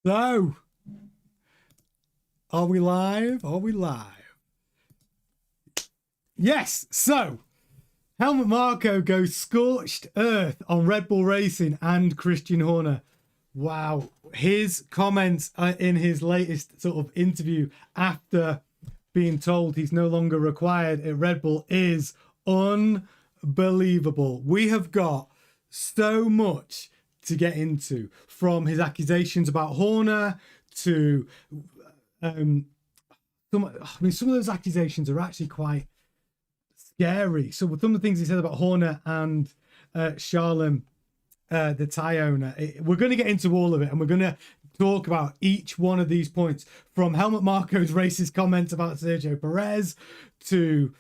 So, are we live? Are we live? Yes. So, Helmut Marko goes scorched earth on Red Bull Racing and Christian Horner. Wow. His comments in his latest sort of interview after being told he's no longer required at Red Bull is unbelievable. We have got so much to get into, from his accusations about Horner to some of those accusations are actually quite scary. So with some of the things he said about Horner and Charlem, the Thai owner, we're going to get into all of it, and we're going to talk about each one of these points, from Helmut Marko's racist comments about Sergio Pérez to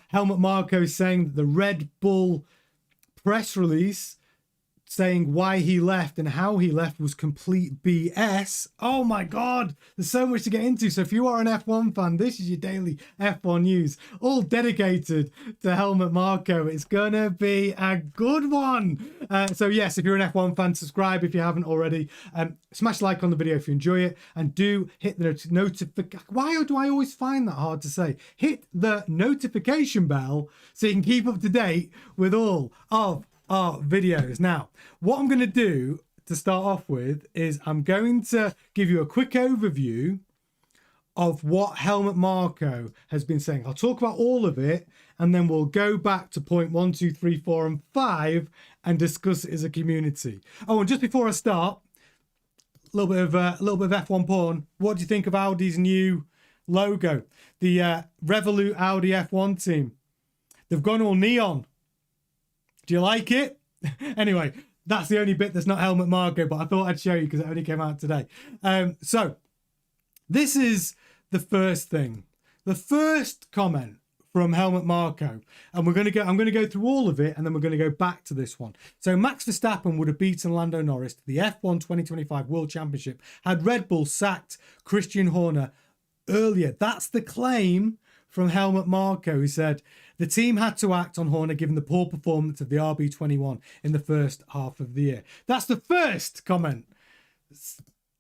Helmut Marko saying that the Red Bull press release saying why he left and how he left was complete BS. Oh my God, there's so much to get into. So if you are an F1 fan, this is your daily F1 news, all dedicated to Helmut Marko. It's gonna be a good one. So yes, if you're an F1 fan, subscribe if you haven't already. Smash a like on the video if you enjoy it, and do hit the notification. Why do I always find that hard to say? Hit the notification bell so you can keep up to date with all of our videos. Now, what I'm going to do to start off with is I'm going to give you a quick overview of what Helmut Marko has been saying. I'll talk about all of it, and then we'll go back to point 1, 2, 3, 4, and 5 and discuss it as a community. Oh, and just before I start, a little bit of F1 porn. What do you think of Audi's new logo? The Revolut Audi F1 team. They've gone all neon. Do you like it? Anyway, that's the only bit that's not Helmut Marko, but I thought I'd show you because it only came out today. So this is the first thing. The first comment from Helmut Marko, and I'm going to go through all of it, and then we're going to go back to this one. So Max Verstappen would have beaten Lando Norris to the F1 2025 World Championship had Red Bull sacked Christian Horner earlier. That's the claim from Helmut Marko, who said the team had to act on Horner given the poor performance of the RB21 in the first half of the year. That's the first comment.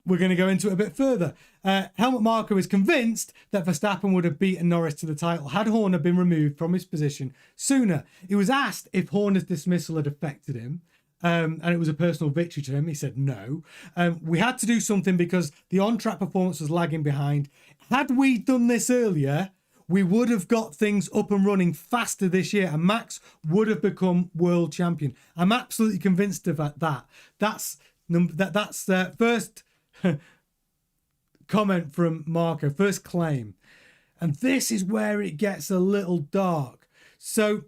We're going to go into it a bit further. Helmut Marko is convinced that Verstappen would have beaten Norris to the title had Horner been removed from his position sooner. He was asked if Horner's dismissal had affected him, and it was a personal victory to him. He said no. We had to do something because the on-track performance was lagging behind. Had we done this earlier, we would have got things up and running faster this year, and Max would have become world champion. I'm absolutely convinced of that. That's the first comment from Marko, first claim. And this is where it gets a little dark. So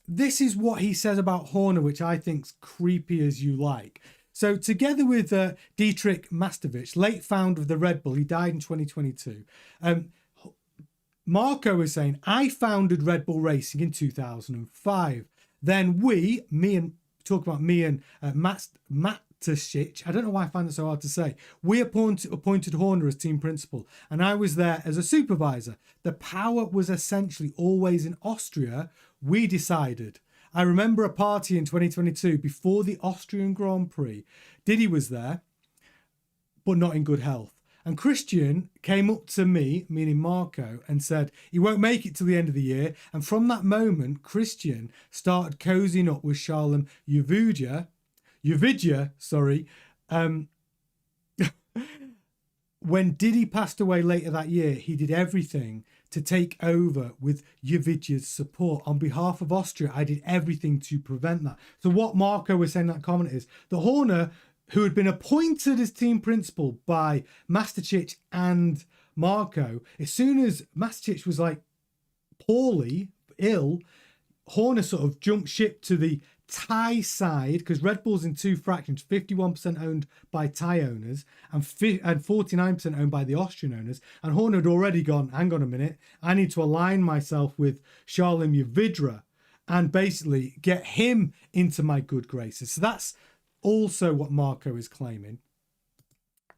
this is what he says about Horner, which I think's creepy as you like. So together with Dietrich Mateschitz, late founder of the Red Bull, he died in 2022, Marko is saying, I founded Red Bull Racing in 2005. Then me and Mateschitz, I don't know why I find it so hard to say. We appointed Horner as team principal, and I was there as a supervisor. The power was essentially always in Austria. We decided. I remember a party in 2022 before the Austrian Grand Prix. Diddy was there, but not in good health. And Christian came up to me, meaning Marko, and said he won't make it till the end of the year. And from that moment, Christian started cozying up with Charlem Uvidja, when Diddy passed away later that year, he did everything to take over with Uvidja's support. On behalf of Austria, I did everything to prevent that. So what Marko was saying in that comment is the Horner, who had been appointed as team principal by Mateschitz and Marko, as soon as Mateschitz was like poorly, ill, Horner sort of jumped ship to the Thai side, because Red Bull's in two fractions, 51% owned by Thai owners and 49% owned by the Austrian owners. And Horner had already gone, hang on a minute, I need to align myself with Charlem Uvidja and basically get him into my good graces. So that's also what Marko is claiming.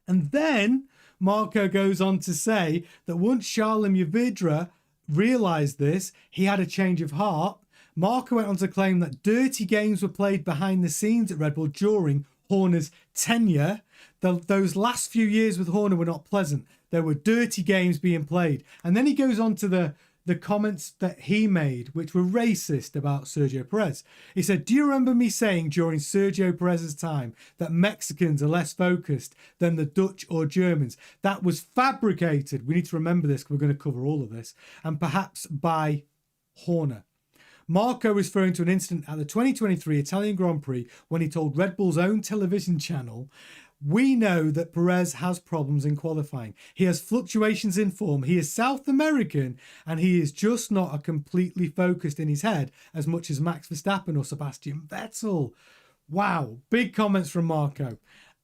And then Marko goes on to say that once Charlem Uvidja realised this, he had a change of heart. Marko went on to claim that dirty games were played behind the scenes at Red Bull during Horner's tenure. Those last few years with Horner were not pleasant. There were dirty games being played. And then he goes on to the comments that he made, which were racist about Sergio Pérez. He said, "Do you remember me saying during Sergio Pérez's time that Mexicans are less focused than the Dutch or Germans? That was fabricated." We need to remember this because we're going to cover all of this. "And perhaps by Horner." Marko is referring to an incident at the 2023 Italian Grand Prix when he told Red Bull's own television channel, "We know that Perez has problems in qualifying. He has fluctuations in form. He is South American and he is just not a completely focused in his head as much as Max Verstappen or Sebastian Vettel." Wow, big comments from Marko.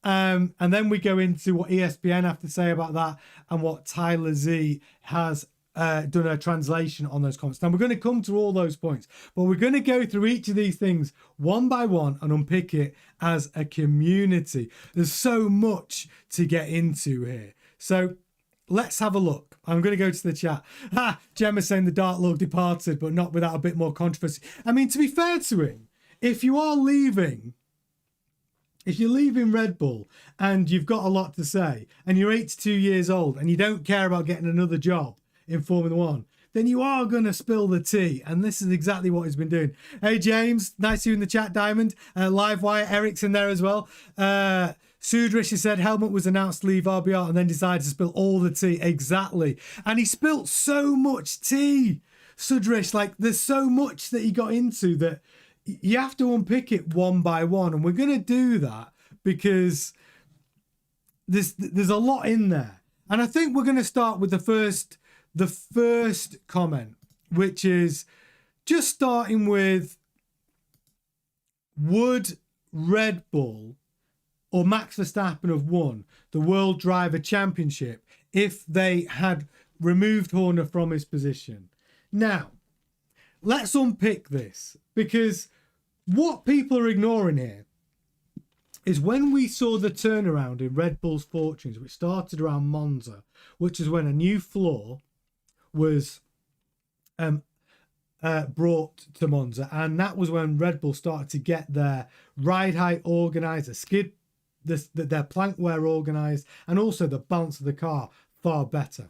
And then we go into what ESPN have to say about that and what Tyler Z has done a translation on those comments. Now, we're going to come to all those points, but we're going to go through each of these things one by one and unpick it as a community. There's so much to get into here. So let's have a look. I'm going to go to the chat. Gemma saying the Dark Lord departed, but not without a bit more controversy. I mean, to be fair to him, if you're leaving Red Bull and you've got a lot to say and you're 82 years old and you don't care about getting another job in Formula One, then you are going to spill the tea. And this is exactly what he's been doing. Hey, James, nice to you in the chat, Diamond. Live wire, Eric's in there as well. Sudrish has said Helmut was announced to leave RBR and then decided to spill all the tea. Exactly. And he spilt so much tea, Sudrish. Like, there's so much that he got into that you have to unpick it one by one. And we're going to do that because there's a lot in there. And I think we're going to start with the first comment, which is just starting with, would Red Bull or Max Verstappen have won the World Driver Championship if they had removed Horner from his position? Now, let's unpick this, because what people are ignoring here is when we saw the turnaround in Red Bull's fortunes, which started around Monza, which is when a new floor was brought to Monza, and that was when Red Bull started to get their ride height organised, their plank wear organised, and also the balance of the car far better.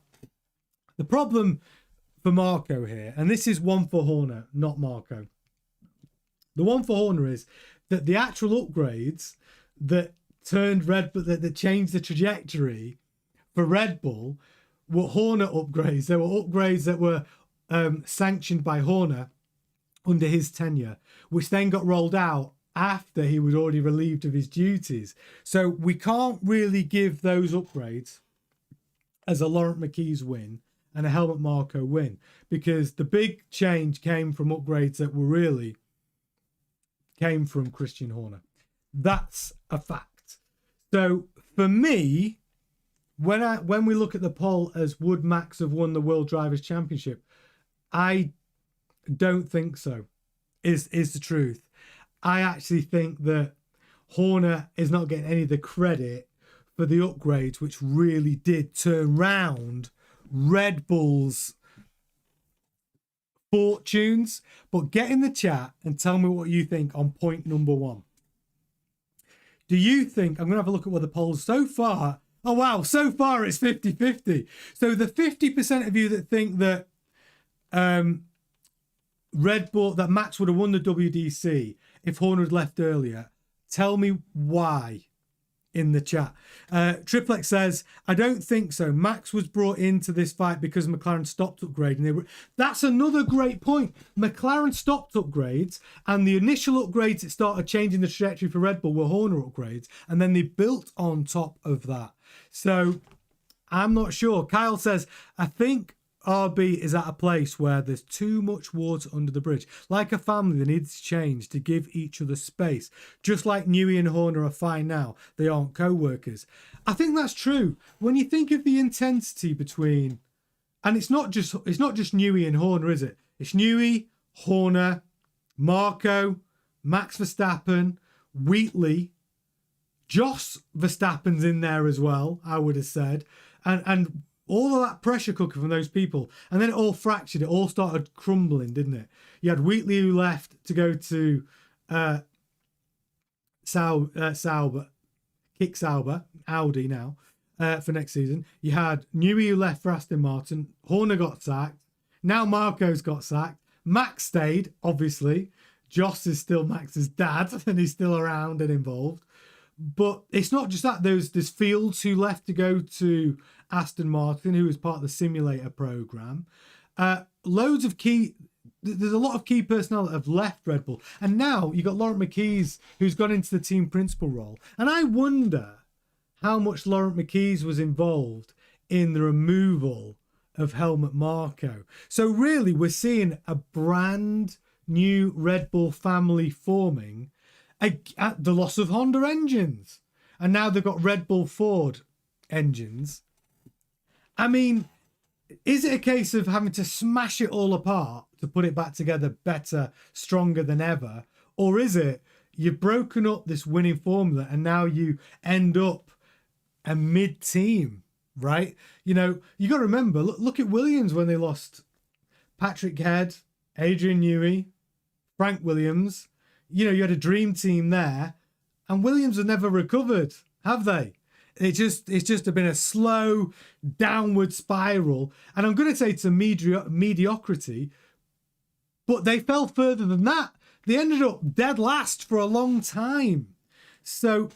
The problem for Marko here, and this is one for Horner, not Marko. The one for Horner is that the actual upgrades that turned Red Bull, that changed the trajectory for Red Bull, were Horner upgrades. There were upgrades that were sanctioned by Horner under his tenure, which then got rolled out after he was already relieved of his duties. So we can't really give those upgrades as a Laurent Mekies win and a Helmut Marko win, because the big change came from upgrades that were really came from Christian Horner. That's a fact. So for me, when we look at the poll as would Max have won the World Drivers' Championship, I don't think so, is the truth. I actually think that Horner is not getting any of the credit for the upgrades, which really did turn round Red Bull's fortunes. But get in the chat and tell me what you think on point number one. Do you think, I'm going to have a look at what the polls so far. Oh, wow. So far, it's 50-50. So the 50% of you that think that Red Bull, that Max would have won the WDC if Horner had left earlier, tell me why in the chat. Triplex says, I don't think so. Max was brought into this fight because McLaren stopped upgrading. That's another great point. McLaren stopped upgrades, and the initial upgrades that started changing the trajectory for Red Bull were Horner upgrades, and then they built on top of that. So I'm not sure. Kyle says, I think RB is at a place where there's too much water under the bridge. Like a family, they need to change to give each other space. Just like Newey and Horner are fine now, they aren't co-workers. I think that's true. When you think of the intensity between, and it's not just Newey and Horner, is it? It's Newey, Horner, Marko, Max Verstappen, Wheatley, Jos Verstappen's in there as well, I would have said. And all of that pressure cooker from those people. And then it all fractured. It all started crumbling, didn't it? You had Wheatley who left to go to Sauber, Kick Sauber, Audi now, for next season. You had Newey, who left for Aston Martin. Horner got sacked. Now Marko's got sacked. Max stayed, obviously. Joss is still Max's dad, and he's still around and involved. But it's not just that. There's Fields, who left to go to Aston Martin, who was part of the simulator program. There's a lot of key personnel that have left Red Bull. And now you've got Laurent McKees, who's gone into the team principal role. And I wonder how much Laurent McKees was involved in the removal of Helmut Marko. So really, we're seeing a brand new Red Bull family forming at the loss of Honda engines. And now they've got Red Bull Ford engines. I mean, is it a case of having to smash it all apart to put it back together better, stronger than ever? Or is it you've broken up this winning formula and now you end up a mid-team, right? You know, you got to remember, look at Williams when they lost Patrick Head, Adrian Newey, Frank Williams. You know, you had a dream team there, and Williams have never recovered, have they? It's just been a slow downward spiral. And I'm going to say it's a mediocrity, but they fell further than that. They ended up dead last for a long time. So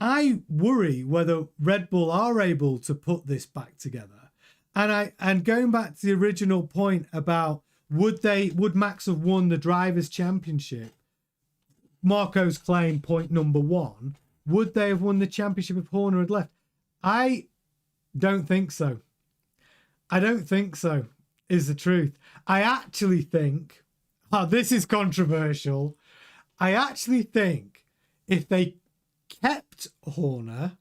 I worry whether Red Bull are able to put this back together. And going back to the original point about would Max have won the Drivers' Championship? Marko's claim, point number one, would they have won the championship if Horner had left? I don't think so. I don't think so, is the truth. I actually think, this is controversial. I actually think if they kept Horner,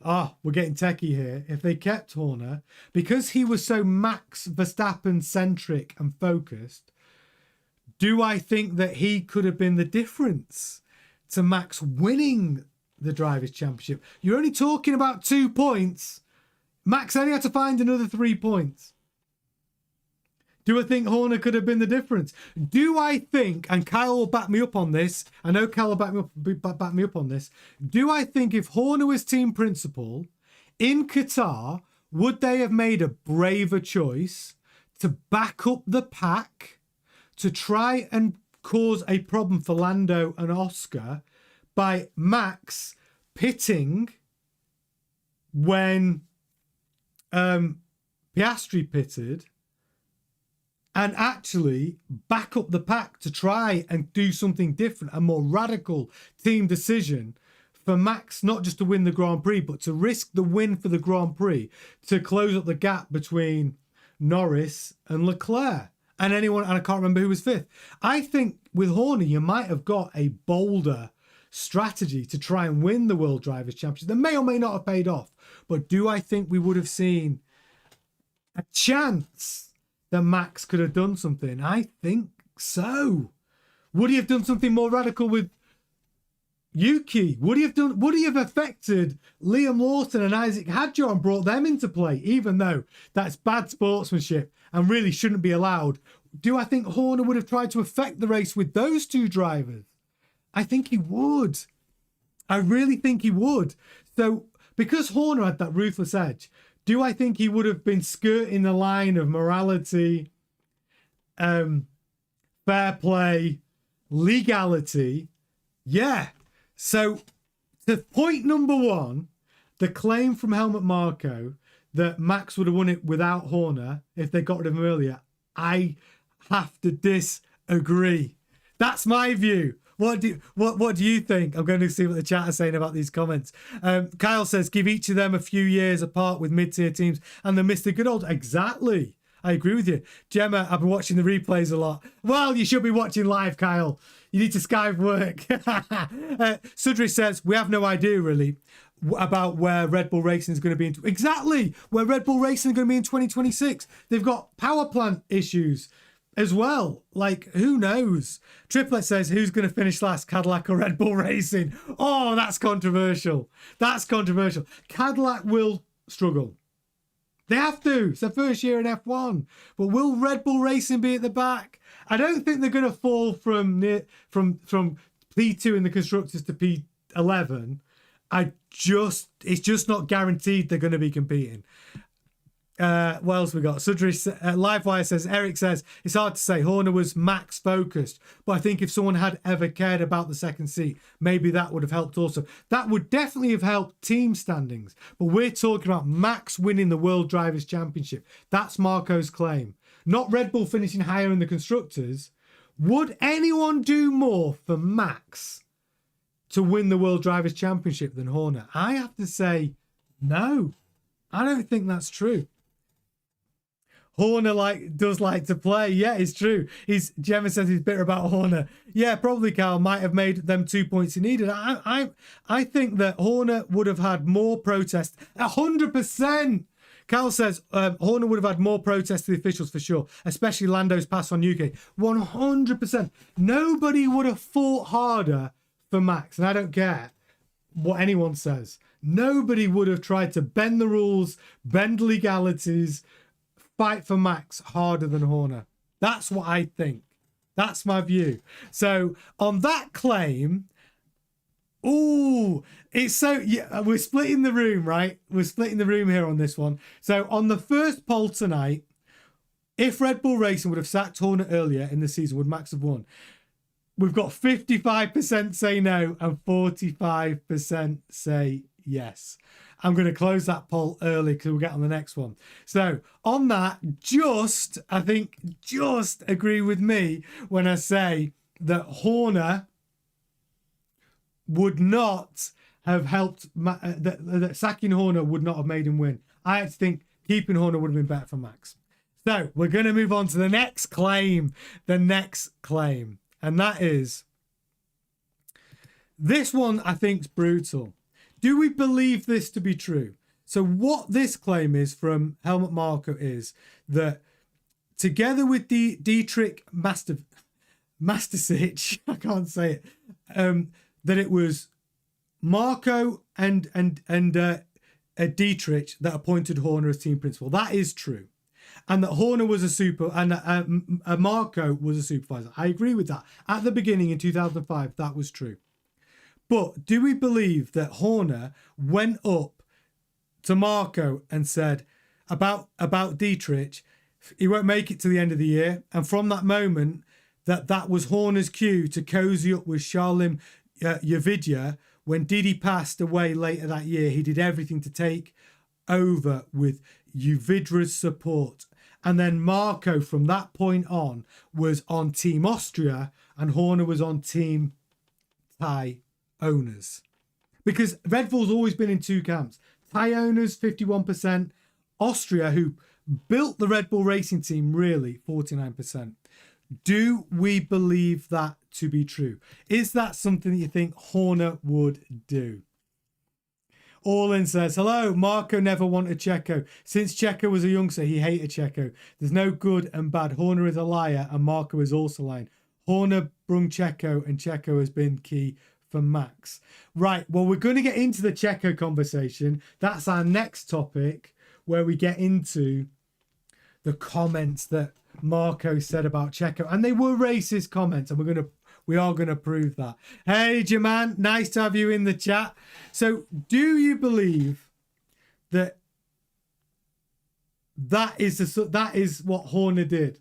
we're getting techie here. If they kept Horner, because he was so Max Verstappen centric and focused, do I think that he could have been the difference to Max winning the Drivers' Championship? You're only talking about 2 points. Max only had to find another 3 points. Do I think Horner could have been the difference? Do I think, and Kyle will back me up on this, I know Kyle will back me up on this. Do I think if Horner was team principal in Qatar, would they have made a braver choice to back up the pack, to try and cause a problem for Lando and Oscar by Max pitting when Piastri pitted, and actually back up the pack to try and do something different, a more radical team decision for Max, not just to win the Grand Prix, but to risk the win for the Grand Prix to close up the gap between Norris and Leclerc and anyone, and I can't remember who was fifth. I think with Horner, you might have got a bolder strategy to try and win the World Drivers' Championship that may or may not have paid off. But do I think we would have seen a chance that Max could have done something? I think so. Would he have done something more radical with Yuki? Would he have affected Liam Lawson and Isaac Hadjar and brought them into play, even though that's bad sportsmanship and really shouldn't be allowed? Do I think Horner would have tried to affect the race with those two drivers? I think he would. I really think he would. So because Horner had that ruthless edge, do I think he would have been skirting the line of morality, fair play, legality? Yeah. So to point number one, the claim from Helmut Marko that Max would have won it without Horner if they got rid of him earlier, I have to disagree. That's my view. What do you think? I'm going to see what the chat is saying about these comments. Kyle says, give each of them a few years apart with mid-tier teams and they miss the good old. Exactly. I agree with you. Gemma, I've been watching the replays a lot. Well, you should be watching live, Kyle. You need to Skype work. Sudri says, we have no idea really about where Red Bull Racing is going to be. Exactly. Where Red Bull Racing is going to be in 2026. They've got power plant issues as well. Like, who knows? Triplet says, who's going to finish last, Cadillac or Red Bull Racing? Oh, that's controversial. That's controversial. Cadillac will struggle. They have to. It's their first year in F1. But will Red Bull Racing be at the back? I don't think they're going to fall from P2 in the constructors to 11, it's just not guaranteed they're going to be competing. What else we got? Sudri Livewire says, Eric says, it's hard to say. Horner was Max focused, but I think if someone had ever cared about the second seat, maybe that would have helped also. That would definitely have helped team standings, but we're talking about Max winning the World Drivers' Championship. That's Marko's claim. Not Red Bull finishing higher in the constructors. Would anyone do more for Max to win the World Drivers' Championship than Horner? I have to say, no. I don't think that's true. Horner does like to play. Yeah, it's true. Gemma says he's bitter about Horner. Yeah, probably Carl might have made them 2 points he needed. I think that Horner would have had more protest. 100%. Carl says Horner would have had more protest to the officials for sure, especially Lando's pass on UK. 100%. Nobody would have fought harder for Max, and I don't care what anyone says. Nobody would have tried to bend the rules, bend legalities, fight for Max harder than Horner. That's what I think. That's my view. So on that claim, it's so, yeah, we're splitting the room, right? We're splitting the room here on this one. So on the first poll tonight, if Red Bull Racing would have sacked Horner earlier in the season, would Max have won? We've got 55% say no and 45% say yes. I'm going to close that poll early because we'll get on the next one. So on that, I think agree with me when I say that Horner would not have helped, that sacking Horner would not have made him win. I actually think keeping Horner would have been better for Max. So we're going to move on to the next claim. And that is, this one I think is brutal. Do we believe this to be true? So what this claim is from Helmut Marko is that together with the Dietrich Mastersic, I can't say it, that it was Marko and Dietrich that appointed Horner as team principal. That is true. And that Horner was Marko was a supervisor. I agree with that. At the beginning in 2005, that was true. But do we believe that Horner went up to Marko and said about Dietrich, he won't make it to the end of the year, and from that moment that was Horner's cue to cozy up with Shalim Yavidya when Didi passed away later that year? He did everything to take over with Yavidya's support. And then Marko, from that point on, was on Team Austria and Horner was on Team Thai owners. Because Red Bull's always been in two camps. Thai owners, 51%. Austria, who built the Red Bull Racing team, really, 49%. Do we believe that to be true? Is that something that you think Horner would do? Orlin says, hello, Marko never wanted Checo. Since Checo was a youngster, he hated Checo. There's no good and bad. Horner is a liar and Marko is also lying. Horner brung Checo and Checo has been key for Max. Right, well, we're going to get into the Checo conversation. That's our next topic, where we get into the comments that Marko said about Checo. And they were racist comments, and we are going to prove that. Hey, Jaman, nice to have you in the chat. So do you believe that that is what Horner did?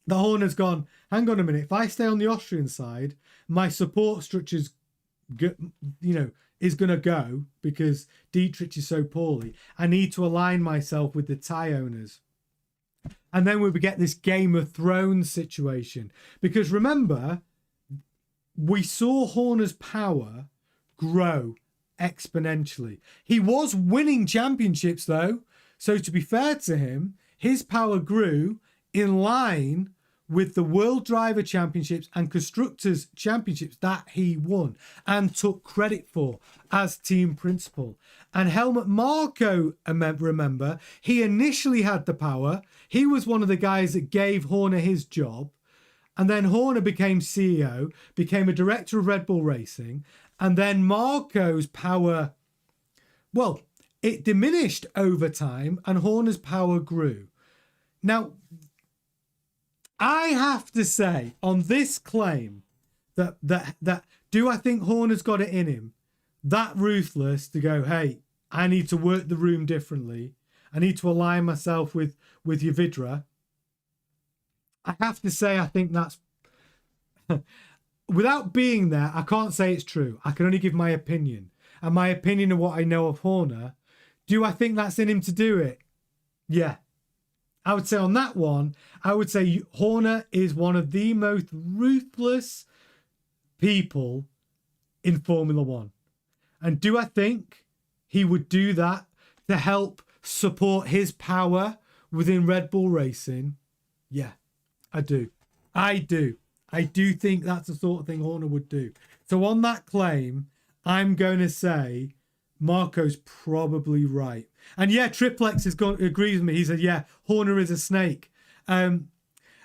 The Horner's gone, hang on a minute, if I stay on the Austrian side, my support structure's is going to go because Dietrich is so poorly. I need to align myself with the Thai owners. And then we would get this Game of Thrones situation. Because remember, we saw Horner's power grow exponentially. He was winning championships, though. So to be fair to him, his power grew in line with the World Driver Championships and Constructors Championships that he won and took credit for as team principal. And Helmut Marko, remember, he initially had the power. He was one of the guys that gave Horner his job. And then Horner became CEO, became a director of Red Bull Racing. And then Marko's power, well, it diminished over time and Horner's power grew. Now, I have to say on this claim That do I think Horner's got it in him? That ruthless to go, hey, I need to work the room differently. I need to align myself with Yavidra. I have to say, I think that's without being there, I can't say it's true. I can only give my opinion. And my opinion of what I know of Horner. Do I think that's in him to do it? Yeah. I would say on that one, I would say Horner is one of the most ruthless people in Formula One. And do I think he would do that to help support his power within Red Bull Racing? Yeah, I do. I do think that's the sort of thing Horner would do. So on that claim, I'm going to say Marko's probably right. And yeah, Triplex agrees with me. He said, yeah, Horner is a snake. And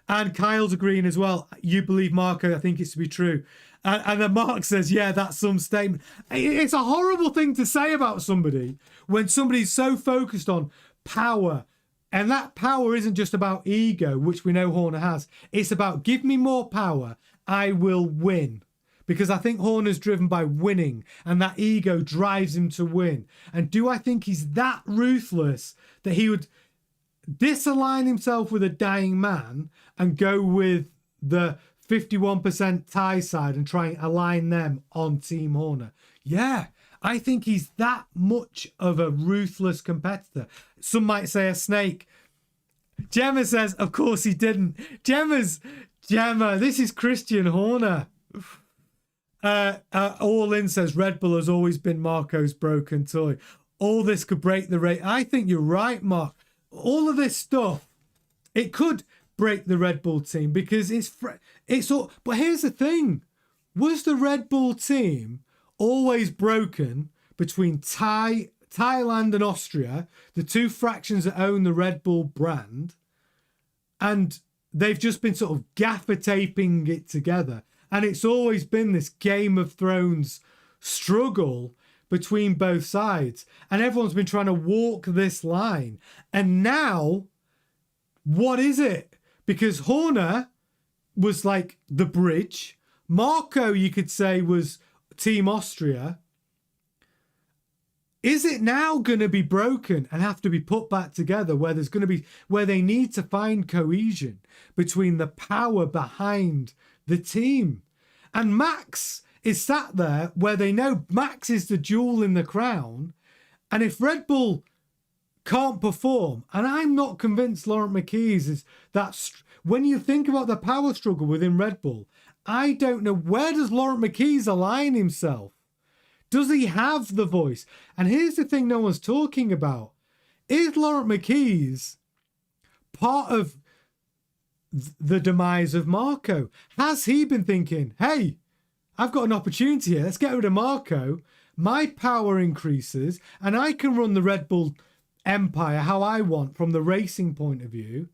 Kyle's agreeing as well. You believe Marko, I think it's to be true. And then Mark says, yeah, that's some statement. It's a horrible thing to say about somebody when somebody's so focused on power. And that power isn't just about ego, which we know Horner has. It's about give me more power, I will win. Because I think Horner's driven by winning and that ego drives him to win. And do I think he's that ruthless that he would disalign himself with a dying man and go with the 51% tie side and try and align them on Team Horner? Yeah, I think he's that much of a ruthless competitor. Some might say a snake. Gemma says, of course he didn't. Gemma, this is Christian Horner. All in says Red Bull has always been Marko's broken toy. All this could break the rate. I think you're right, Mark. All of this stuff, it could break the Red Bull team because it's all. But here's the thing: was the Red Bull team always broken between Thailand and Austria, the two fractions that own the Red Bull brand, and they've just been sort of gaffer taping it together? And it's always been this Game of Thrones struggle between both sides. And everyone's been trying to walk this line. And now, what is it? Because Horner was like the bridge. Marko, you could say, was Team Austria. Is it now going to be broken and have to be put back together where they need to find cohesion between the power behind the team? And Max is sat there where they know Max is the jewel in the crown. And if Red Bull can't perform, and I'm not convinced Laurent McKees is that, when you think about the power struggle within Red Bull, I don't know, where does Laurent McKees align himself? Does he have the voice? And here's the thing no one's talking about. Is Laurent McKees part of the demise of Marko? Has he been thinking, hey, I've got an opportunity here, let's get rid of Marko, my power increases, and I can run the Red Bull empire how I want from the racing point of view?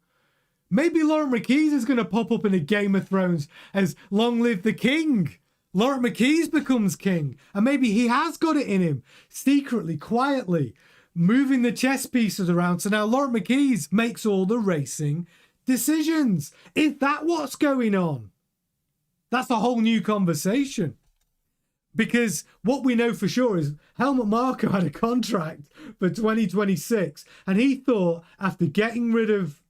Maybe Laurent McKees is going to pop up in a Game of Thrones as long live the king. Laurent McKees becomes king, and maybe he has got it in him, secretly, quietly, moving the chess pieces around, so now Laurent McKees makes all the racing decisions. Is that what's going on? That's a whole new conversation. Because what we know for sure is Helmut Marko had a contract for 2026, and he thought after getting rid of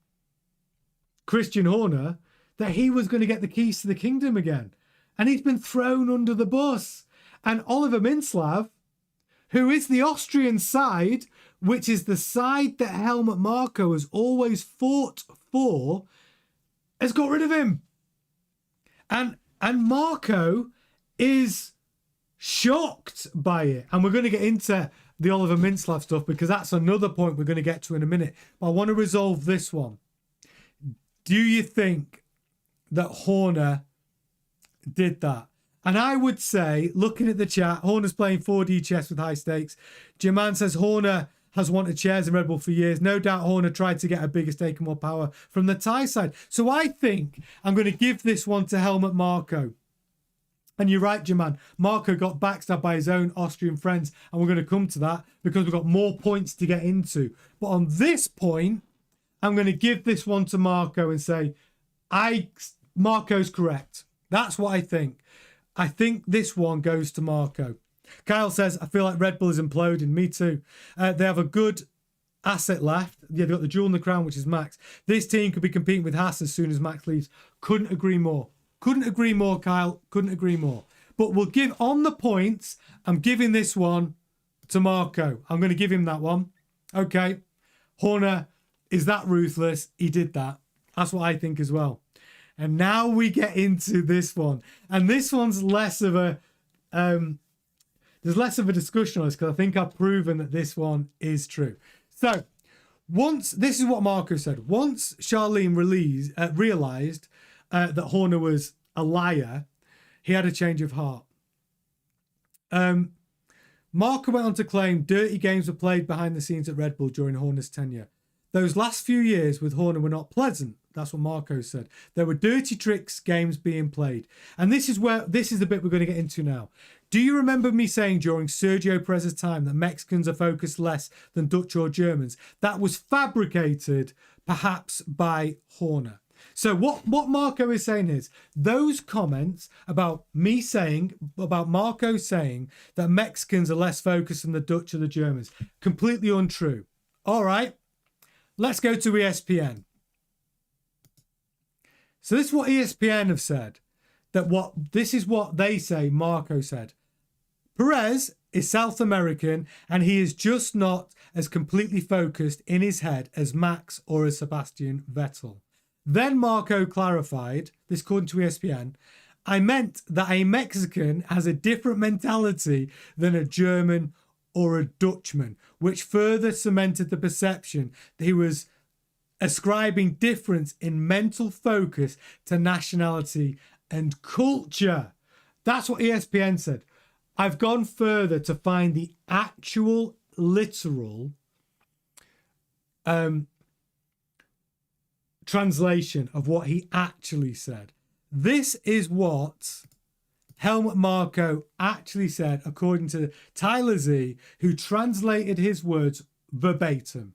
Christian Horner that he was going to get the keys to the kingdom again. And he's been thrown under the bus. And Oliver Minslav, who is the Austrian side, which is the side that Helmut Marko has always fought for, has got rid of him. And Marko is shocked by it. And we're going to get into the Oliver Minslav stuff because that's another point we're going to get to in a minute. But I want to resolve this one. Do you think that Horner did that? And I would say, looking at the chat, Horner's playing 4D chess with high stakes. Jaman says Horner has wanted shares in Red Bull for years. No doubt Horner tried to get a bigger stake and more power from the Thai side. So I think I'm going to give this one to Helmut Marko. And you're right, Jaman. Marko got backstabbed by his own Austrian friends. And we're going to come to that because we've got more points to get into. But on this point, I'm going to give this one to Marko and say, Marko's correct. That's what I think. I think this one goes to Marko. Kyle says, I feel like Red Bull is imploding. Me too. They have a good asset left. Yeah, they've got the jewel in the crown, which is Max. This team could be competing with Haas as soon as Max leaves. Couldn't agree more. Couldn't agree more, Kyle. Couldn't agree more. But we'll give on the points. I'm giving this one to Marko. I'm going to give him that one. Okay. Horner is that ruthless. He did that. That's what I think as well. And now we get into this one. And this one's less of a... there's less of a discussion on this because I think I've proven that this one is true. So, this is what Marko said. Once Charlene realised that Horner was a liar, he had a change of heart. Marko went on to claim dirty games were played behind the scenes at Red Bull during Horner's tenure. Those last few years with Horner were not pleasant. That's what Marko said. There were dirty tricks games being played. And this is the bit we're going to get into now. Do you remember me saying during Sergio Pérez's time that Mexicans are focused less than Dutch or Germans? That was fabricated, perhaps, by Horner. So what Marko is saying is, those comments about Marko saying that Mexicans are less focused than the Dutch or the Germans, completely untrue. All right, let's go to ESPN. So this is what ESPN have said. This is what they say Marko said. Perez is South American and he is just not as completely focused in his head as Max or as Sebastian Vettel. Then Marko clarified, this according to ESPN, I meant that a Mexican has a different mentality than a German or a Dutchman, which further cemented the perception that he was ascribing difference in mental focus to nationality and culture. That's what ESPN said. I've gone further to find the actual literal translation of what he actually said. This is what Helmut Marko actually said, according to Tyler Z, who translated his words verbatim.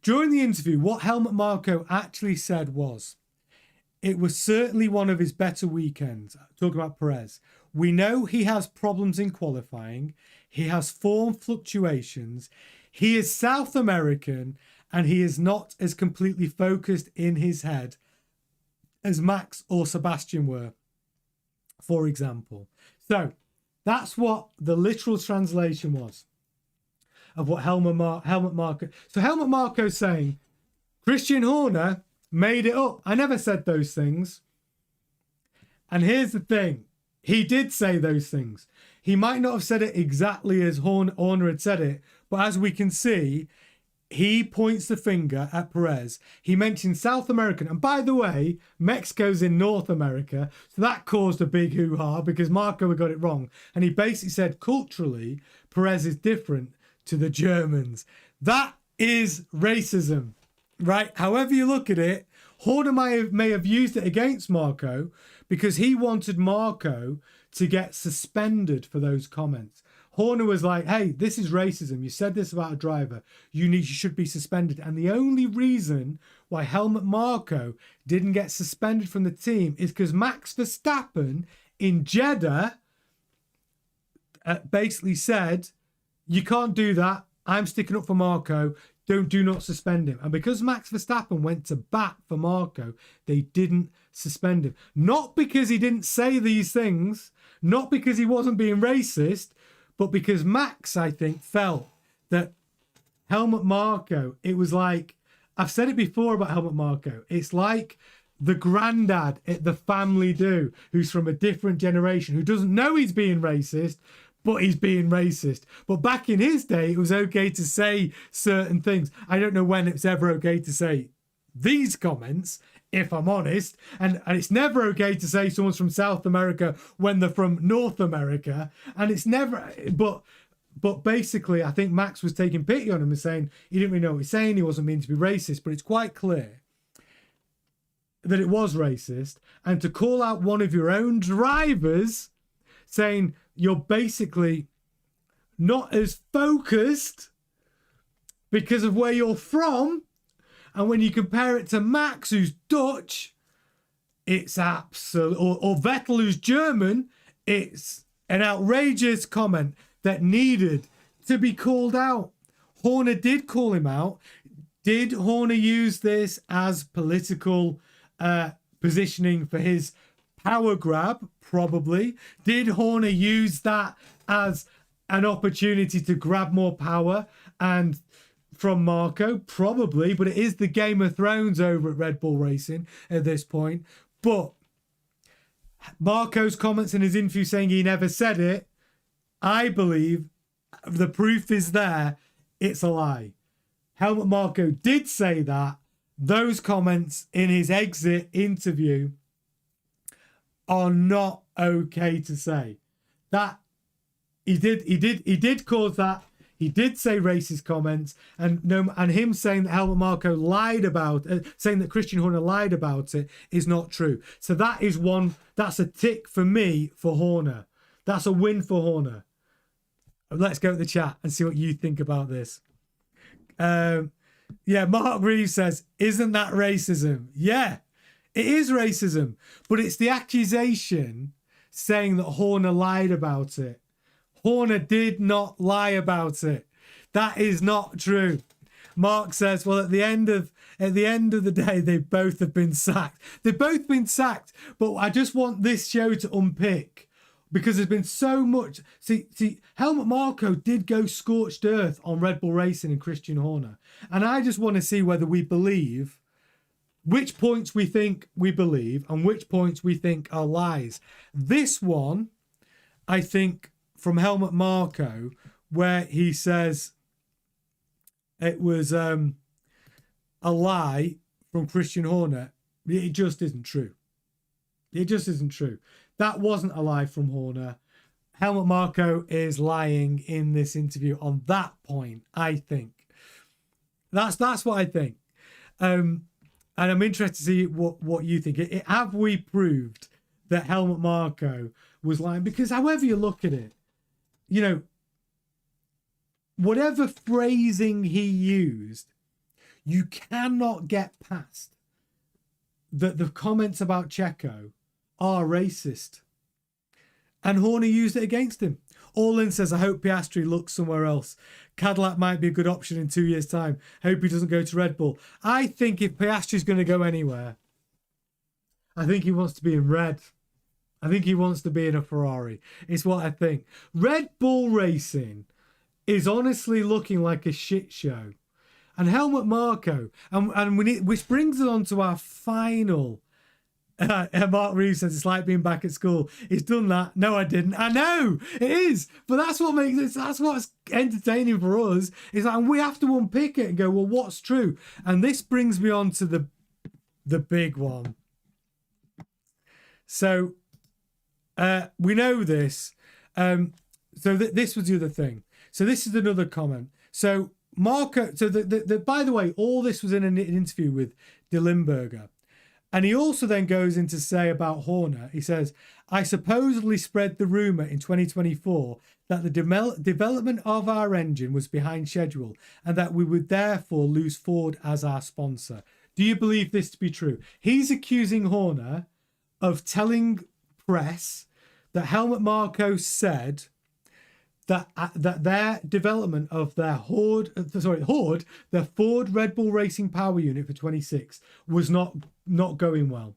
During the interview, what Helmut Marko actually said was, it was certainly one of his better weekends. Talking about Perez. We know he has problems in qualifying. He has form fluctuations. He is South American and he is not as completely focused in his head as Max or Sebastian were, for example. So that's what the literal translation was of what Helmut Marko. So Helmut Marko saying, Christian Horner made it up. I never said those things. And here's the thing. He did say those things. He might not have said it exactly as Horner had said it, but as we can see, he points the finger at Perez. He mentioned South American. And by the way, Mexico's in North America. So that caused a big hoo-ha because Marko had got it wrong. And he basically said culturally, Perez is different to the Germans. That is racism, right? However you look at it, Horner may have used it against Marko because he wanted Marko to get suspended for those comments. Horner was like, hey, this is racism. You said this about a driver. You should be suspended. And the only reason why Helmut Marko didn't get suspended from the team is because Max Verstappen in Jeddah basically said, you can't do that. I'm sticking up for Marko. Do not suspend him. And because Max Verstappen went to bat for Marko, they didn't suspend him. Not because he didn't say these things, not because he wasn't being racist, but because Max, I think, felt that Helmut Marko, it was like, I've said it before about Helmut Marko, it's like the granddad at the family do, who's from a different generation, who doesn't know he's being racist, but he's being racist. But back in his day, it was okay to say certain things. I don't know when it's ever okay to say these comments, if I'm honest. And it's never okay to say someone's from South America when they're from North America. And it's never... But basically, I think Max was taking pity on him and saying he didn't really know what he's saying. He wasn't meaning to be racist. But it's quite clear that it was racist. And to call out one of your own drivers saying you're basically not as focused because of where you're from, and when you compare it to Max, who's Dutch, it's absolute, or Vettel, who's German, it's an outrageous comment that needed to be called out. Horner did call him out. Did Horner use this as political positioning for his power grab? Probably. Did Horner use that as an opportunity to grab more power and from Marko? Probably, but it is the Game of Thrones over at Red Bull Racing at this point. But Marko's comments in his interview saying he never said it, I believe the proof is there. It's a lie. Helmut Marko did say that. Those comments in his exit interview are not okay to say. That he did cause that. He did say racist comments, and him saying that Helmut Marko lied about saying that Christian Horner lied about it is not true. So that is one. That's a tick for me for Horner. That's a win for Horner. Let's go to the chat and see what you think about this. Yeah, Mark Reeves says, "Isn't that racism?" Yeah, it is racism, but it's the accusation saying that Horner lied about it. Horner did not lie about it. That is not true. Mark says, well, at the end of the day, they both have been sacked. They've both been sacked, but I just want this show to unpick because there's been so much. See, Helmut Marko did go scorched earth on Red Bull Racing and Christian Horner. And I just want to see whether we believe which points we think we believe and which points we think are lies. This one, I think, from Helmut Marko, where he says it was a lie from Christian Horner, it just isn't true. It just isn't true. That wasn't a lie from Horner. Helmut Marko is lying in this interview on that point, I think. That's what I think. And I'm interested to see what you think. Have we proved that Helmut Marko was lying? Because however you look at it, you know, whatever phrasing he used, you cannot get past that the comments about Checo are racist. And Horner used it against him. Orlin says, I hope Piastri looks somewhere else. Cadillac might be a good option in 2 years' time. Hope he doesn't go to Red Bull. I think if Piastri's going to go anywhere, I think he wants to be in red. I think he wants to be in a Ferrari. It's what I think. Red Bull Racing is honestly looking like a shit show. And Helmut Marko, which brings us on to our final. Mark Reeves says it's like being back at school. He's done that. No, I didn't. I know it is, but that's what makes it. That's what's entertaining for us. Is like we have to unpick it and go, well, what's true? And this brings me on to the big one. So we know this. This was the other thing. So this is another comment. So Marko. So by the way, all this was in an interview with Limburger. And he also then goes in to say about Horner, he says, I supposedly spread the rumour in 2024 that the development of our engine was behind schedule and that we would therefore lose Ford as our sponsor. Do you believe this to be true? He's accusing Horner of telling press that Helmut Marko said that their development of their their Ford Red Bull Racing Power Unit for 26 was not going well.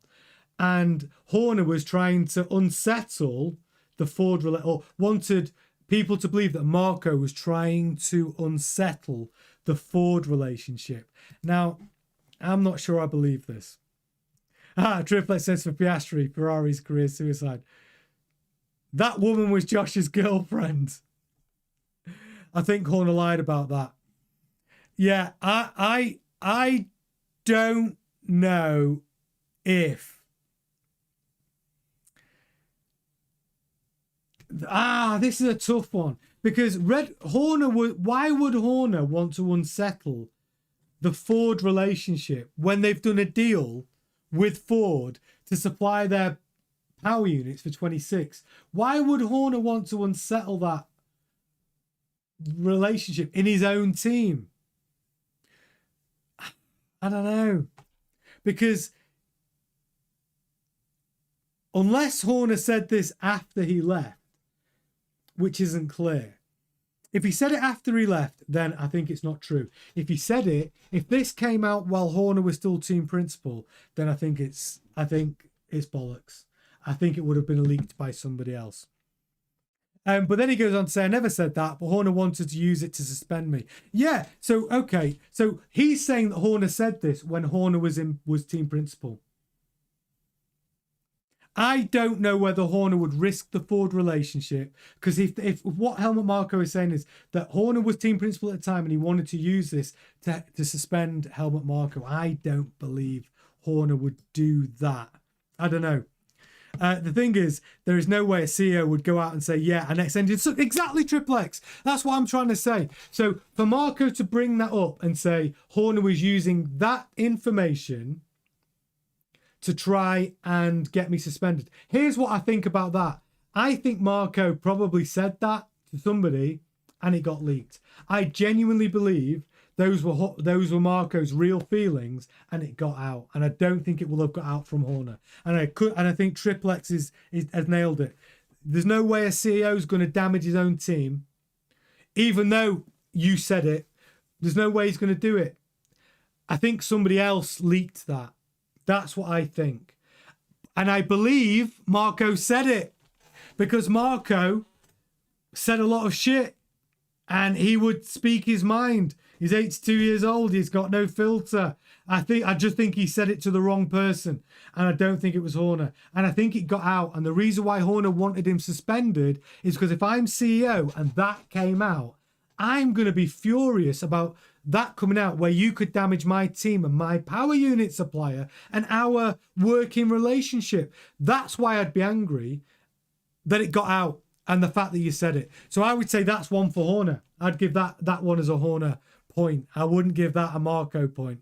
And Horner was trying to unsettle the Ford, or wanted people to believe that Marko was trying to unsettle the Ford relationship. Now, I'm not sure I believe this. Triplet says for Piastri, Ferrari's career suicide. That woman was Josh's girlfriend. I think Horner lied about that. Yeah, I don't know if. This is a tough one because why would Horner want to unsettle the Ford relationship when they've done a deal with Ford to supply their power units for 26? Why would Horner want to unsettle that relationship in his own team? I don't know, because unless Horner said this after he left, which isn't clear. If he said it after he left, then I think it's not true. If he said it, if this came out while Horner was still team principal, then I think it's bollocks. I think it would have been leaked by somebody else. But then he goes on to say, I never said that, but Horner wanted to use it to suspend me. Yeah, so, okay. So he's saying that Horner said this when Horner was team principal. I don't know whether Horner would risk the Ford relationship, because if what Helmut Marko is saying is that Horner was team principal at the time and he wanted to use this to suspend Helmut Marko, I don't believe Horner would do that. I don't know. The thing is, there is no way a CEO would go out and say, yeah, an X engine. So exactly, Triple X. That's what I'm trying to say. So for Marko to bring that up and say Horner was using that information to try and get me suspended. Here's what I think about that. I think Marko probably said that to somebody and it got leaked. I genuinely believe those were Marko's real feelings and it got out. And I don't think it will have got out from Horner. And I think Triple X has nailed it. There's no way a CEO is going to damage his own team, even though you said it. There's no way he's going to do it. I think somebody else leaked that. That's what I think. And I believe Marko said it, because Marko said a lot of shit and he would speak his mind. He's 82 years old. He's got no filter. I just think he said it to the wrong person. And I don't think it was Horner. And I think it got out. And the reason why Horner wanted him suspended is because if I'm CEO and that came out, I'm going to be furious about that coming out, where you could damage my team and my power unit supplier and our working relationship. That's why I'd be angry that it got out and the fact that you said it. So I would say that's one for Horner. I'd give that one as a Horner point. I wouldn't give that a Marko point.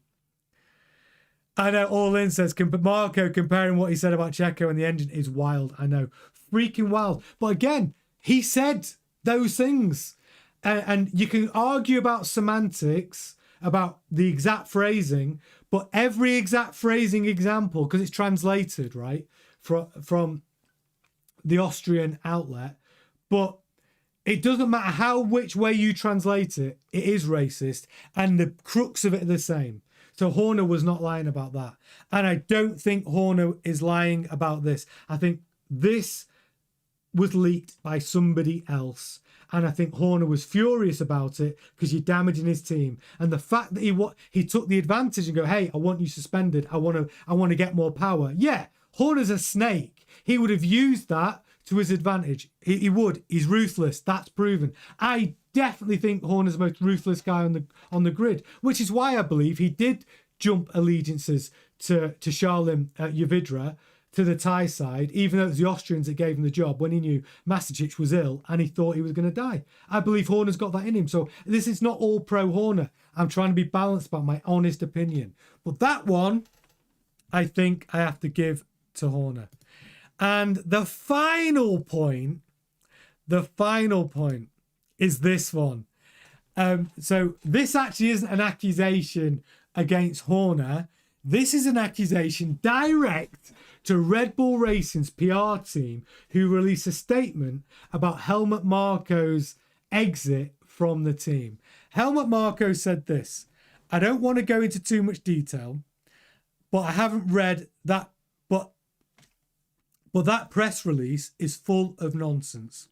I know All In says, Marko comparing what he said about Checo and the engine is wild. I know. Freaking wild. But again, he said those things. And you can argue about semantics, about the exact phrasing, but every exact phrasing example, because it's translated, right, from the Austrian outlet, but it doesn't matter which way you translate it, it is racist, and the crux of it are the same. So Horner was not lying about that. And I don't think Horner is lying about this. I think this was leaked by somebody else. And I think Horner was furious about it because you're damaging his team. And the fact that he took the advantage and go, hey, I want you suspended. I want to get more power. Yeah, Horner's a snake. He would have used that to his advantage. He would. He's ruthless. That's proven. I definitely think Horner's the most ruthless guy on the grid, which is why I believe he did jump allegiances to Charlem Yavidra, to the Thai side, even though it was the Austrians that gave him the job when he knew Masicic was ill and he thought he was going to die. I believe Horner's got that in him. So this is not all pro Horner. I'm trying to be balanced about my honest opinion. But that one, I think I have to give to Horner. And the final point is this one. So this actually isn't an accusation against Horner. This is an accusation direct to Red Bull Racing's PR team, who released a statement about Helmut Marko's exit from the team. Helmut Marko said this: I don't want to go into too much detail, but I haven't read that, but that press release is full of nonsense.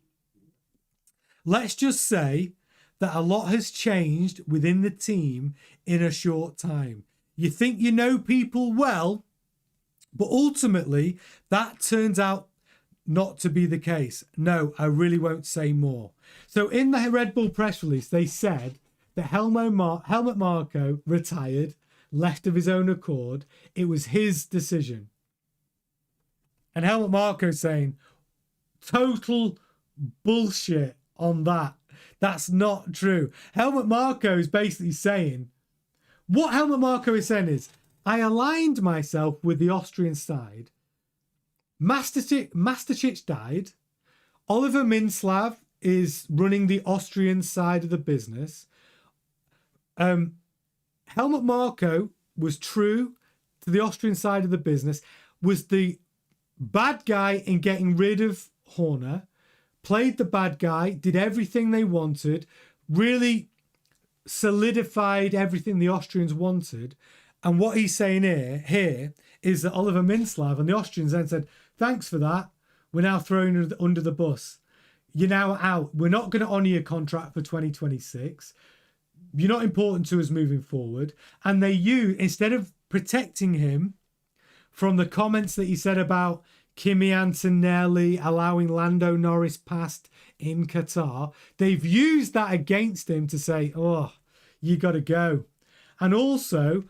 Let's just say that a lot has changed within the team in a short time. You think you know people well, but ultimately that turns out not to be the case. No, I really won't say more. So in the Red Bull press release, they said that Helmut Marko retired, left of his own accord. It was his decision. And Helmut Marko saying, total bullshit on that. That's not true. Helmut Marko is basically saying, what Helmut Marko is saying is, I aligned myself with the Austrian side. Masicic died. Oliver Minslav is running the Austrian side of the business. Helmut Marko was true to the Austrian side of the business, was the bad guy in getting rid of Horner, played the bad guy, did everything they wanted, really solidified everything the Austrians wanted. And what he's saying here is that Oliver Mintzlaff and the Austrians then said, thanks for that. We're now thrown under the bus. You're now out. We're not going to honour your contract for 2026. You're not important to us moving forward. And instead of protecting him from the comments that he said about Kimi Antonelli allowing Lando Norris past in Qatar, they've used that against him to say, oh, you got to go. And also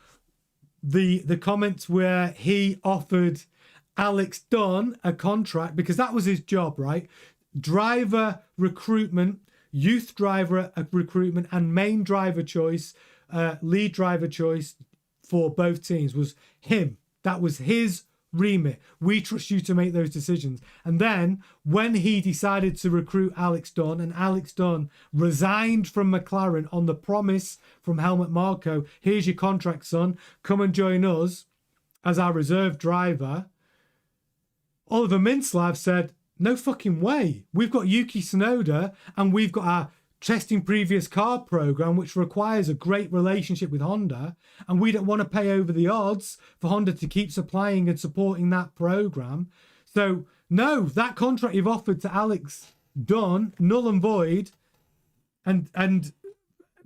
the comments where he offered Alex Dunn a contract, because that was his job, right? Driver recruitment, youth driver recruitment, and main driver choice, lead driver choice for both teams was him. That was his remit. We trust you to make those decisions. And then when he decided to recruit Alex Dunn, and Alex Dunn resigned from McLaren on the promise from Helmut Marko, here's your contract, son, come and join us as our reserve driver, Oliver Mintzlaff said, no fucking way. We've got Yuki Tsunoda and we've got our testing previous car program, which requires a great relationship with Honda. And we don't want to pay over the odds for Honda to keep supplying and supporting that program. So no, that contract you've offered to Alex Dunn, null and void. And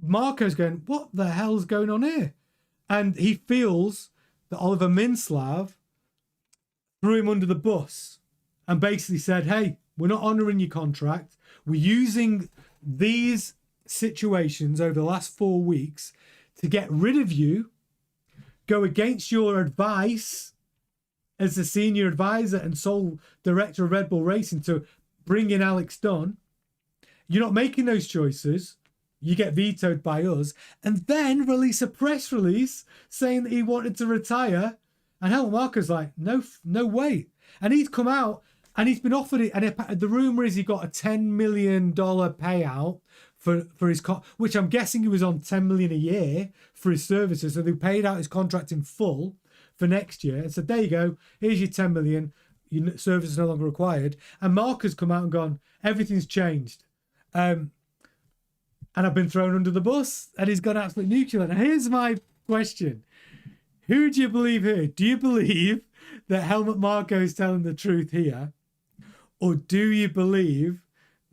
Marco's going, what the hell's going on here? And he feels that Oliver Mintzlaff threw him under the bus and basically said, hey, we're not honouring your contract. We're using these situations over the last 4 weeks to get rid of you, go against your advice as the senior advisor and sole director of Red Bull Racing to bring in Alex Dunn. You're not making those choices. You get vetoed by us. And then release a press release saying that he wanted to retire. And Helmut Marko's like, no way. And he's come out and he's been offered it. And the rumour is he got a $10 million payout for his which I'm guessing he was on $10 million a year for his services. So they paid out his contract in full for next year. And said, there you go. Here's your $10 million. Your service is no longer required. And Marko's come out and gone, everything's changed. And I've been thrown under the bus. And he's gone absolutely nuclear. Now here's my question. Who do you believe here? Do you believe that Helmut Marko is telling the truth here? Or do you believe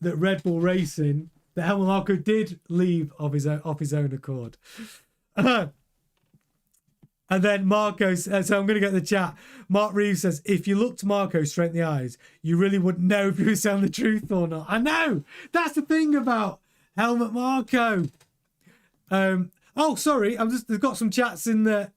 that Red Bull Racing, that Helmut Marko did leave of his own accord? And then Marco, so I'm going to get the chat. Mark Reeves says, if you looked Marco straight in the eyes, you really wouldn't know if he was telling the truth or not. I know. That's the thing about Helmut Marko. Oh, sorry. They've got some chats in the...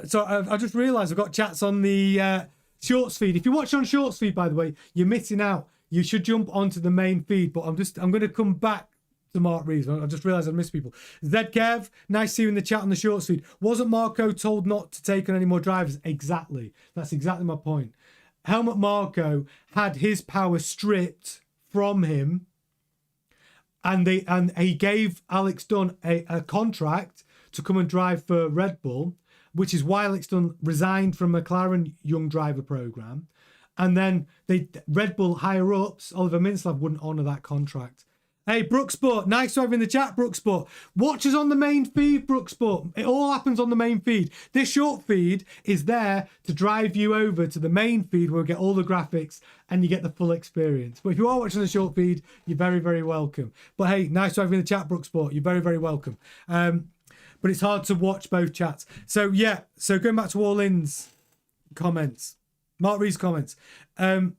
So I just realised I've got chats on the Shorts feed. If you watch on Shorts feed, by the way, you're missing out. You should jump onto the main feed. But I'm going to come back to Mark Reeves. I just realised I missed people. Zed Kev, nice to see you in the chat on the Shorts feed. Wasn't Marko told not to take on any more drivers? Exactly. That's exactly my point. Helmut Marko had his power stripped from him, and he gave Alex Dunn a contract to come and drive for Red Bull, which is why Alex Dunn resigned from McLaren Young Driver Programme. And then Red Bull higher-ups, Oliver Mintzlaff, wouldn't honour that contract. Hey, Brooksport, nice to have you in the chat, Brooksport. Watch us on the main feed, Brooksport. It all happens on the main feed. This short feed is there to drive you over to the main feed where we get all the graphics and you get the full experience. But if you are watching the short feed, you're very, very welcome. But hey, nice to have you in the chat, Brooksport. You're very, very welcome. But it's hard to watch both chats. So yeah, so going back to All In's comments, Mark Reed's comments. At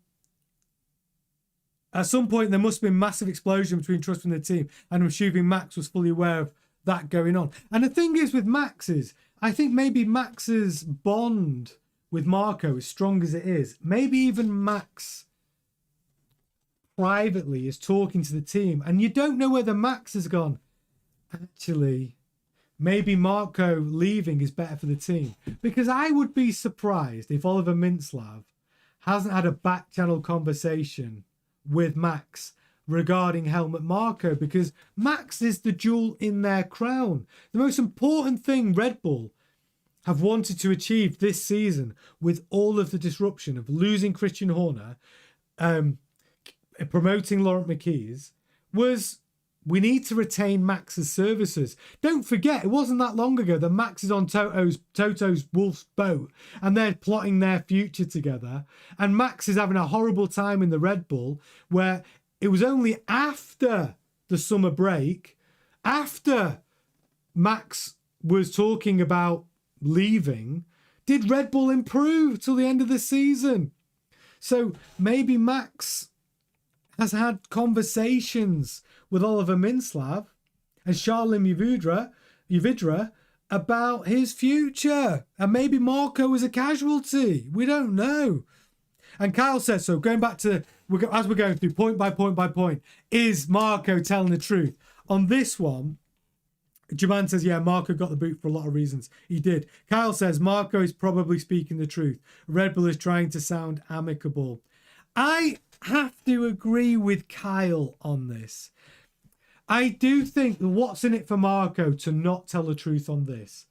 some point, there must have been a massive explosion between trust and the team. And I'm assuming Max was fully aware of that going on. And the thing is with Max is, I think maybe Max's bond with Marko, as strong as it is, maybe even Max privately is talking to the team. And you don't know whether Max has gone, actually... maybe Marko leaving is better for the team. Because I would be surprised if Oliver Mintzlaff hasn't had a back channel conversation with Max regarding Helmut Marko, because Max is the jewel in their crown. The most important thing Red Bull have wanted to achieve this season with all of the disruption of losing Christian Horner, promoting Laurent Mekies, was we need to retain Max's services. Don't forget, it wasn't that long ago that Max is on Toto's Wolf's boat and they're plotting their future together. And Max is having a horrible time in the Red Bull, where it was only after the summer break, after Max was talking about leaving, did Red Bull improve till the end of the season. So maybe Max has had conversations with Oliver Minslav and Charlem Yvidra about his future. And maybe Marko was a casualty. We don't know. And Kyle says, so going back to, as we're going through point by point by point, is Marko telling the truth? On this one, Jaman says, yeah, Marko got the boot for a lot of reasons. He did. Kyle says, Marko is probably speaking the truth. Red Bull is trying to sound amicable. I have to agree with Kyle on this. I do think what's in it for Marko to not tell the truth on this.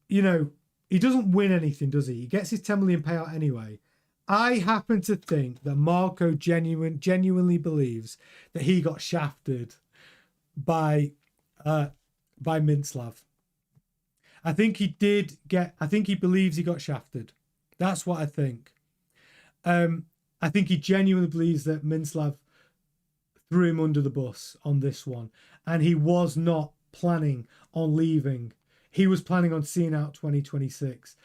You know, he doesn't win anything, does he? He gets his 10 million payout anyway. I happen to think that Marko genuinely believes that he got shafted by Minslav. I think he believes he got shafted. That's what I think. I think he genuinely believes that Minslav threw him under the bus on this one. And he was not planning on leaving. He was planning on seeing out 2026.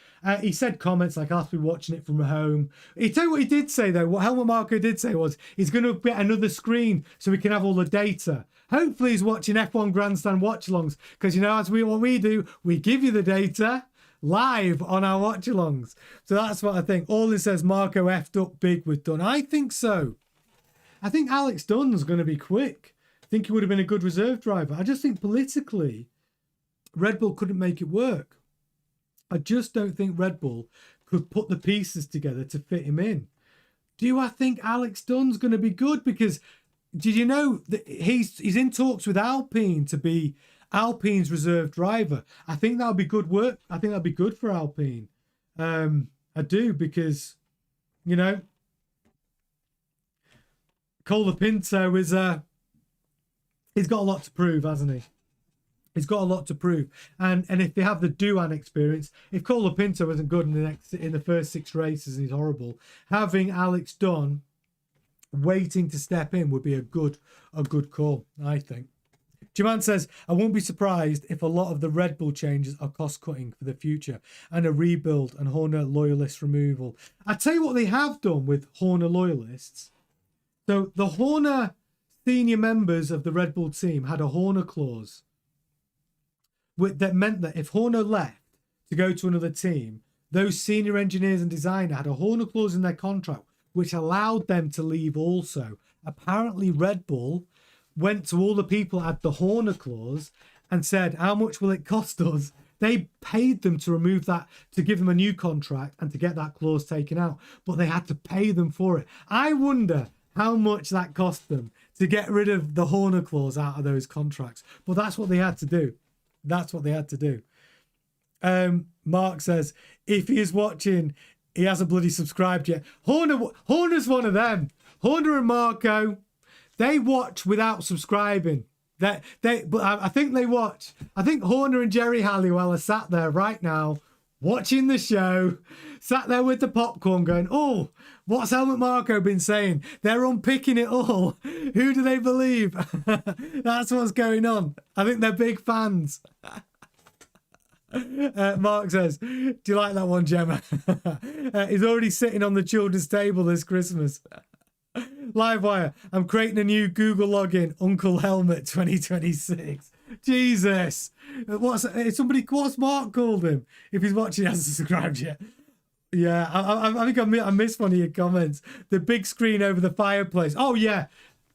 He said comments like, I'll be watching it from home. He tell you what he did say, though. What Helmut Marko did say was, he's going to get another screen so we can have all the data. Hopefully he's watching F1 Grandstand watch-alongs. Because, you know, what we do, we give you the data live on our watch-alongs. So that's what I think. All it says, Marko effed up big with Dunn. I think so. I think Alex Dunn's going to be quick. I think he would have been a good reserve driver. I just think politically, Red Bull couldn't make it work. I just don't think Red Bull could put the pieces together to fit him in. Do I think Alex Dunn's going to be good? Because did you know that he's in talks with Alpine to be Alpine's reserve driver? I think that'll be good work. I think that'll be good for Alpine. I do, because, you know, Colapinto is he's got a lot to prove, hasn't he? He's got a lot to prove, and if they have the Duan experience, if Colapinto isn't good in the first 6 races and he's horrible, having Alex Dunn waiting to step in would be a good call, I think. Jaman says, I won't be surprised if a lot of the Red Bull changes are cost cutting for the future and a rebuild and Horner loyalist removal. I tell you what they have done with Horner loyalists. So the Horner senior members of the Red Bull team had a Horner clause that meant that if Horner left to go to another team, those senior engineers and designer had a Horner clause in their contract which allowed them to leave also. Apparently Red Bull went to all the people who had the Horner clause and said, how much will it cost us? They paid them to remove that, to give them a new contract and to get that clause taken out, but they had to pay them for it. I wonder how much that cost them to get rid of the Horner clause out of those contracts. But that's what they had to do. That's what they had to do. Mark says, if he is watching, he hasn't bloody subscribed yet. Horner's one of them. Horner and Marko, they watch without subscribing. But I think they watch. I think Horner and Jerry Halliwell are sat there right now watching the show, sat there with the popcorn going, oh, what's Helmut Marko been saying? They're unpicking it all. Who do they believe? That's what's going on. I think they're big fans. Mark says, do you like that one, Gemma? He's already sitting on the children's table this Christmas. Livewire, I'm creating a new Google login, Uncle Helmut 2026. Jesus. What's Mark called him? If he's watching, he hasn't subscribed yet. Yeah, I think I missed one of your comments. The big screen over the fireplace. Oh, yeah.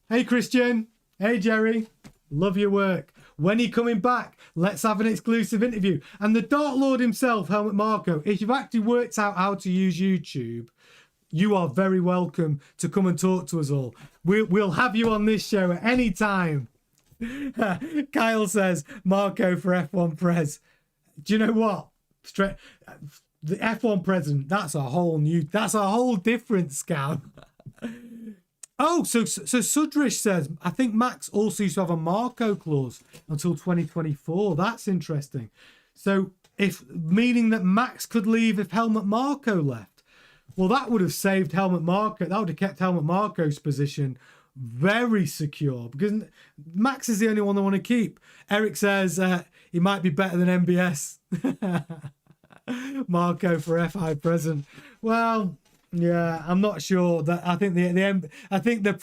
Hey, Christian. Hey, Jerry. Love your work. When are you coming back? Let's have an exclusive interview. And the Dark Lord himself, Helmut Marko, if you've actually worked out how to use YouTube, you are very welcome to come and talk to us all. We'll have you on this show at any time. Kyle says, Marko for F1 Prez. Do you know what? straight. The F1 president, that's a whole different scam. Oh, so Sudrish says, I think Max also used to have a Marko clause until 2024. That's interesting. So meaning that Max could leave if Helmut Marko left. Well, that would have saved Helmut Marko. That would have kept Helmut Marko's position very secure, because Max is the only one they want to keep. Eric says he might be better than MBS. Marko for FI president. Well, yeah, I'm not sure. That I think the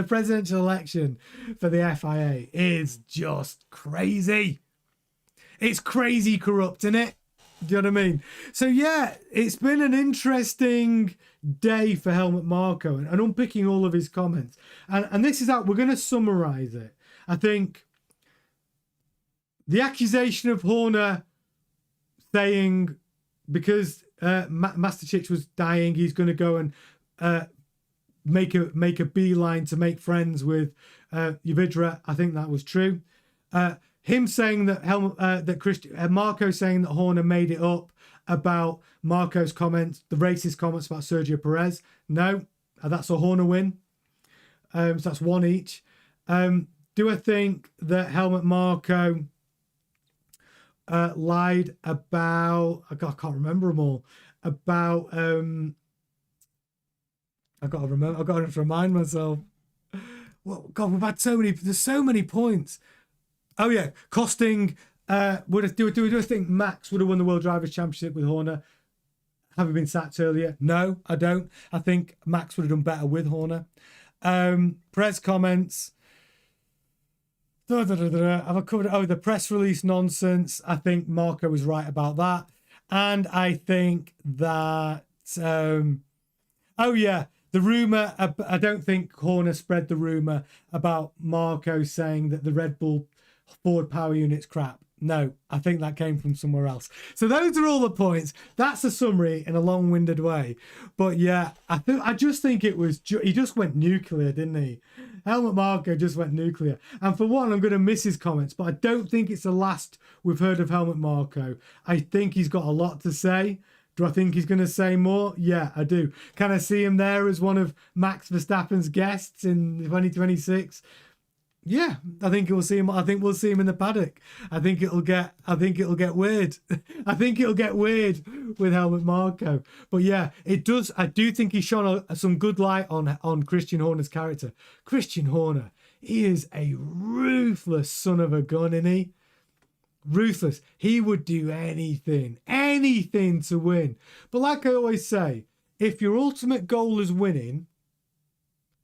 presidential election for the FIA is just crazy. It's crazy corrupt, isn't it? Do you know what I mean? So yeah, it's been an interesting day for Helmut Marko, and unpicking all of his comments. And this is how we're going to summarize it. I think the accusation of Horner saying because Master Chich was dying, he's going to go and make a beeline to make friends with Yvidra. I think that was true. Him saying that Marko saying that Horner made it up about Marko's comments, the racist comments about Sergio Pérez. No, that's a Horner win. So that's one each. Do I think that Helmut Marko lied about? I can't remember them all. About I got to remind myself. Well, God, we've had so many. There's so many points. Oh yeah, costing. Do I think Max would have won the World Drivers' Championship with Horner, having been sacked earlier? No, I don't. I think Max would have done better with Horner. Press comments. Have I covered? Oh, the press release nonsense. I think Marko was right about that, and I think that. Oh yeah. The rumour, I don't think Horner spread the rumour about Marko saying that the Red Bull Ford power unit's crap. No, I think that came from somewhere else. So those are all the points. That's a summary in a long-winded way. But yeah, I just think it was... he just went nuclear, didn't he? Helmut Marko just went nuclear. And for one, I'm going to miss his comments, but I don't think it's the last we've heard of Helmut Marko. I think he's got a lot to say. Do I think he's going to say more? Yeah, I do. Can I see him there as one of Max Verstappen's guests in 2026? Yeah, I think we'll see him. I think we'll see him in the paddock. I think it'll get weird. I think it'll get weird with Helmut Marko. But yeah, it does. I do think he's shone some good light on Christian Horner's character. Christian Horner, he is a ruthless son of a gun, isn't he? Ruthless. He would do anything to win. But like I always say, if your ultimate goal is winning,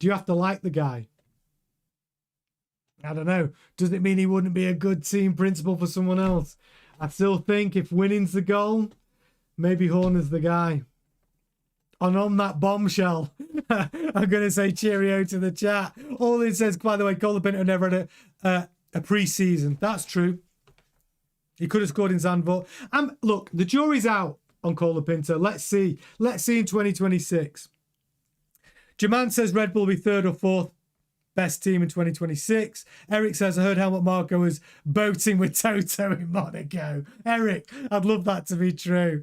do you have to like the guy? I don't know. Does it mean he wouldn't be a good team principal for someone else? I still think if winning's the goal, maybe Horner's the guy. And on that bombshell, I'm going to say cheerio to the chat. All it says, by the way, Colapinto never had a pre-season. That's true. He could have scored in Zandvoort. Look, the jury's out on Colapinto. Let's see. Let's see in 2026. Jaman says Red Bull will be third or fourth best team in 2026. Eric says, I heard Helmut Marko was boating with Toto in Monaco. Eric, I'd love that to be true.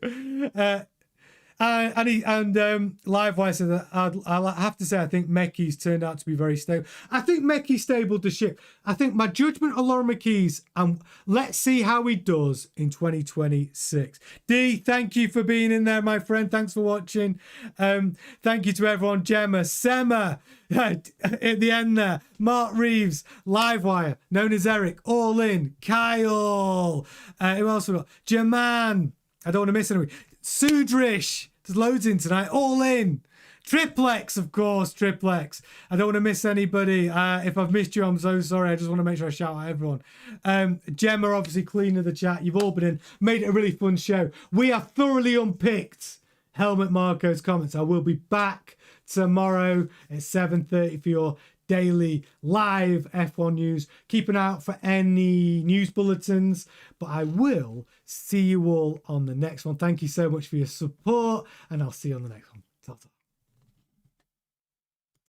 Livewire says that I'll have to say I think Mekki's turned out to be very stable. I think Mekki stabled the ship. I think my judgment on Laurent Mekki's, let's see how he does in 2026. D, thank you for being in there, my friend. Thanks for watching. Thank you to everyone. Gemma, Sema, at the end there. Mark Reeves, Livewire, known as Eric, All In, Kyle. Who else we got? Jaman. I don't want to miss anyone. Sudrish, there's loads in tonight. All In. Triplex, of course, Triplex. I don't want to miss anybody. If I've missed you, I'm so sorry. I just want to make sure I shout out everyone. Gemma, obviously, cleaner the chat. You've all been in. Made it a really fun show. We have thoroughly unpicked Helmut Marko's comments. I will be back tomorrow at 7:30 for your daily live F1 news. Keep an eye out for any news bulletins, but I will see you all on the next one. Thank you so much for your support, and I'll see you on the next one.